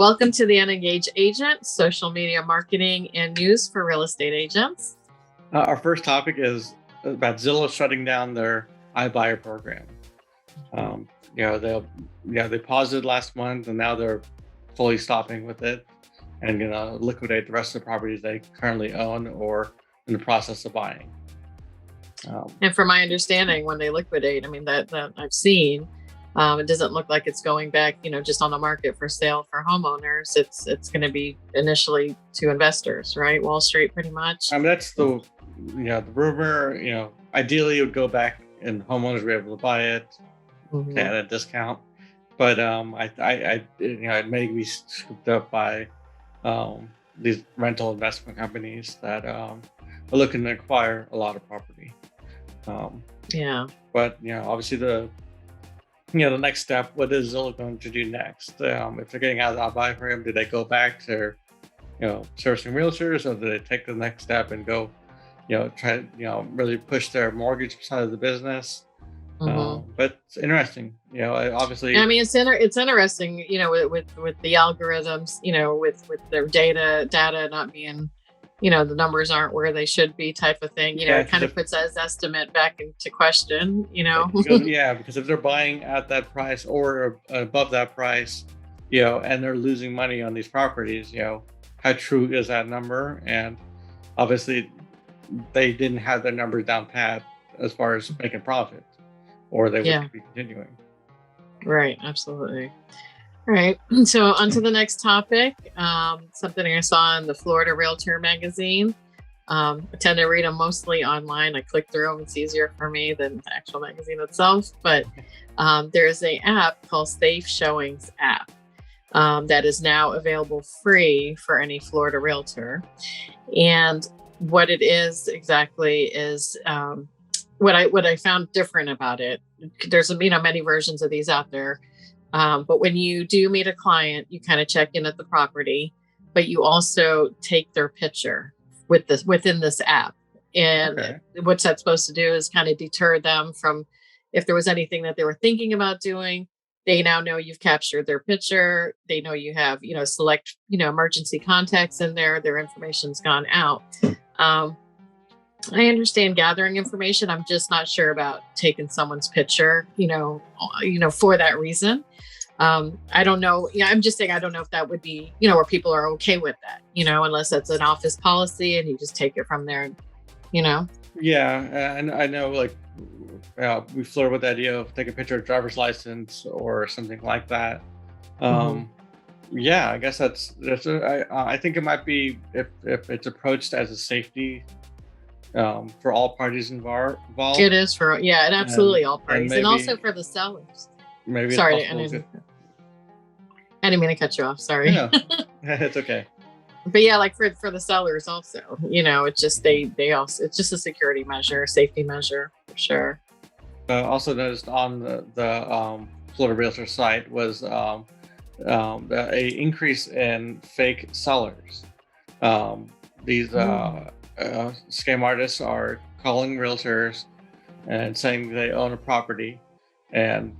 Welcome to the Unengaged Agent, social media marketing and news for real estate agents. Our first topic is about Zillow shutting down their iBuyer program. They paused it last month, and now they're fully stopping with it and going to liquidate the rest of the properties they currently own or in the process of buying. And from my understanding, when they liquidate, that I've seen, it doesn't look like it's going back, just on the market for sale for homeowners. It's going to be initially to investors, right? Wall Street, pretty much. That's the rumor. Ideally, it would go back and homeowners would be able to buy it at a discount. But it may be scooped up by these rental investment companies that are looking to acquire a lot of property. But obviously the next step, what is Zillow going to do next? If they're getting out of the iBuy program, do they go back to servicing realtors, or do they take the next step and go try really push their mortgage side of the business? But it's interesting, obviously. It's interesting, with the algorithms, with their data not being, the numbers aren't where they should be, type of thing. It kind of puts that estimate back into question. Because if they're buying at that price or above that price, and they're losing money on these properties, how true is that number? And obviously, they didn't have their numbers down pat as far as making profit, or they would be continuing. Right, absolutely. All right, so on to the next topic. Something I saw in the Florida Realtor magazine. I tend to read them mostly online. I click through them. It's easier for me than the actual magazine itself. But there's an app called Safe Showings app that is now available free for any Florida realtor. And what it is exactly is what I found different about it. There's many versions of these out there. But when you do meet a client, you kind of check in at the property, but you also take their picture within this app. And what's that supposed to do is kind of deter them from, if there was anything that they were thinking about doing, they now know you've captured their picture. They know you have, select, emergency contacts in there. Their information's gone out. I understand gathering information. I'm just not sure about taking someone's picture, for that reason. I don't know. I'm just saying, I don't know if that would be, where people are okay with that, unless that's an office policy and you just take it from there, Yeah. And I know, we flirt with the idea of taking a picture of driver's license or something like that. I guess I think it might be, if it's approached as a safety for all parties involved. It is and absolutely all parties, and also for the sellers. Maybe sorry, I didn't mean to cut you off. Sorry. No, it's okay. But for the sellers also, it's just they also, it's just a security measure, safety measure for sure. Also noticed on the Florida Realtor site was a increase in fake sellers. These scam artists are calling realtors and saying they own a property and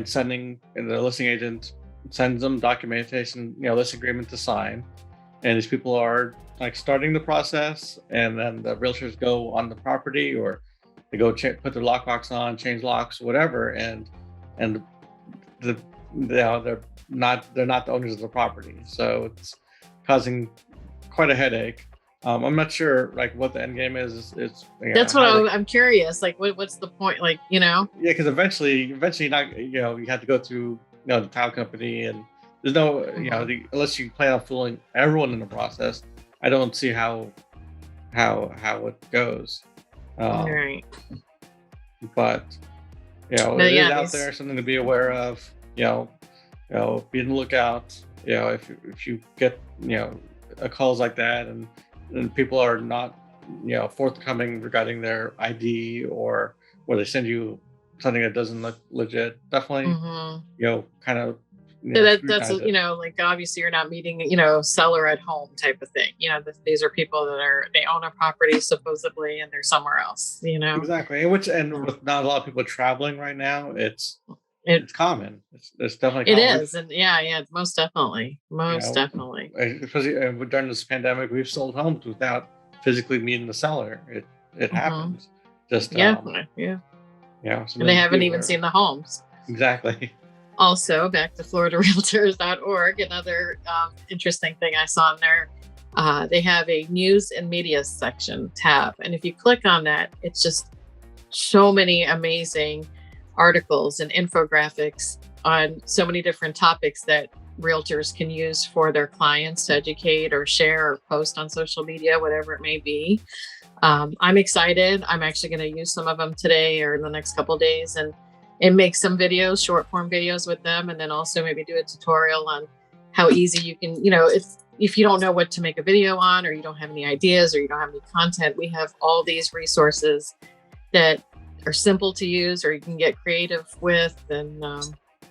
sending, and the listing agent sends them documentation, lease agreement to sign. And these people are starting the process, and then the realtors go on the property, or they go put their lockbox on, change locks, whatever. And they're not the owners of the property. So it's causing quite a headache. I'm not sure what the end game is. That's what I'm curious. What's the point? Because eventually not, you have to go through, the title company, and there's no, unless you plan on fooling everyone in the process, I don't see how it goes. Right. But it is out there, something to be aware of. Be on the lookout. If you get calls like that, and people are not forthcoming regarding their ID, or where they send you something that doesn't look legit, definitely kind of that's obviously you're not meeting seller at home type of thing. These are people that they own a property supposedly, and they're somewhere else. Exactly. And with not a lot of people traveling right now, it's it's common. It's definitely It common. is, and yeah, most definitely, You most know, definitely. especially during this pandemic, we've sold homes without physically meeting the seller. It Hmm. happens. Just Yeah, yeah, and they something to haven't be even aware of. seen the homes. Exactly. Also, back to FloridaRealtors.org, another interesting thing I saw in there. They have a news and media section tab, and if you click on that, it's just so many amazing articles and infographics on so many different topics that realtors can use for their clients to educate or share or post on social media, whatever it may be. I'm excited. I'm actually going to use some of them today or in the next couple of days and make some videos, short form videos with them, and then also maybe do a tutorial on how easy you can, if you don't know what to make a video on, or you don't have any ideas, or you don't have any content, we have all these resources that are simple to use, or you can get creative with. And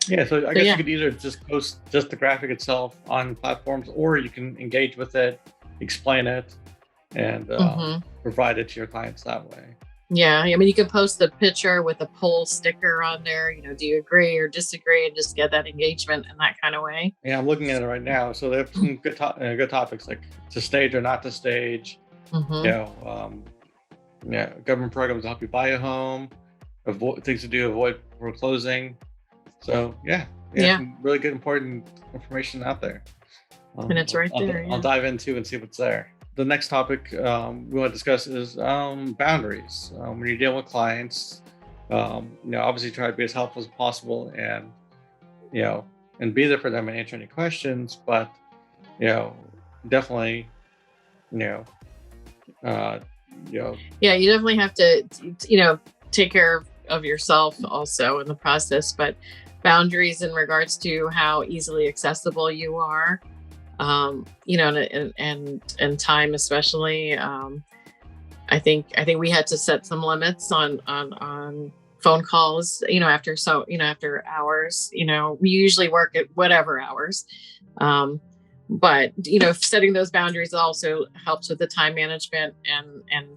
Yeah, so I so guess you yeah. could either just post just the graphic itself on platforms, or you can engage with it, explain it, and Hmm. provide it to your clients that way. Yeah, I mean, you can post a picture with a poll sticker on there. Do you agree or disagree, and just get that engagement in that kind of way. Yeah, I'm looking at it right now. So they have some good topics like to stage or not to stage. You Hmm. know, government programs to help you buy a home, avoid things to do, avoid foreclosing. So yeah, Yeah, some really good important information out there. and it's right there. I'll Yeah. dive into and see what's there. The next topic we want to discuss is boundaries. When you're dealing with clients, obviously try to be as helpful as possible, and you know, and be there for them and answer any questions. But you know, definitely, you know, uh, you know, Yeah, you definitely have to, take care of yourself also in the process, but boundaries in regards to how easily accessible you are, and time especially. I think we had to set some limits on phone calls, after hours. We usually work at whatever hours. But setting those boundaries also helps with the time management and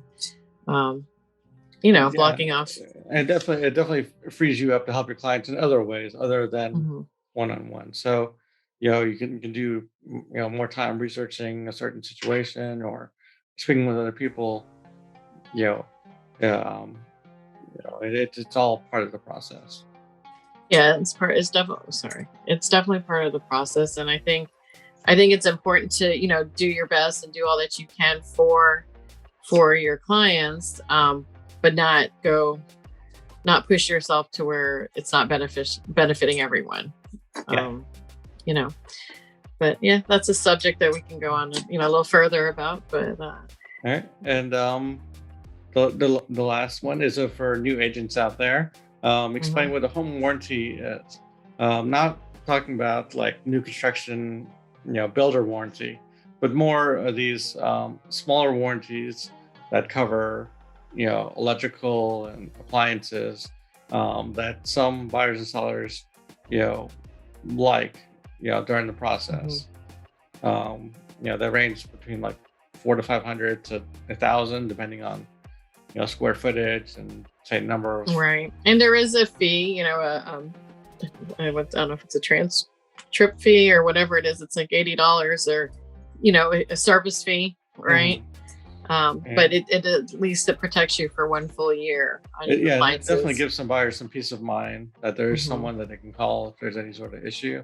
um, yeah, blocking off. and it definitely frees you up to help your clients in other ways other than Mhm. one-on-one. So, you can do more time researching a certain situation or speaking with other people. You know, um, it's all part of the process. Yeah, it's definitely part of the process. And I think it's important to, do your best and do all that you can for your clients, but not push yourself to where it's not benefiting everyone. Yeah. Um, you know, but yeah, that's a subject that we can go on, a little further about. But All right. And the last one is for new agents out there. Explain mhm. what a home warranty is. Not talking about like new construction, builder warranty, but more of these smaller warranties that cover, electrical and appliances that some buyers and sellers, you know, like, during the Mhm. process. That range between like 400 to 500 to 1,000, depending on square footage and say number of. Right, and there is a fee, I don't know if it's a trans trip fee or whatever it is. It's like $80, or a service fee, right? Mhm. But And it at least it protects you for one full year on your yeah, it definitely appliances. gives some buyers some peace of mind that there's Hmm. someone that they can call if there's any sort of issue.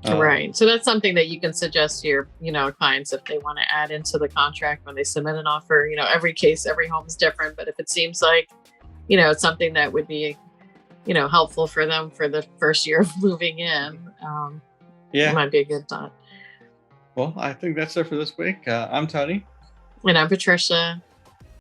Um, Right. So that's something that you can suggest to your, clients if they want to add into the contract when they submit an offer. Every case, every home is different, but if it seems like, it's something that would be, helpful for them for the first year of moving in, it yeah, might be a good thought. well, I think that's it for this week. I'm Tony. And I'm Patricia.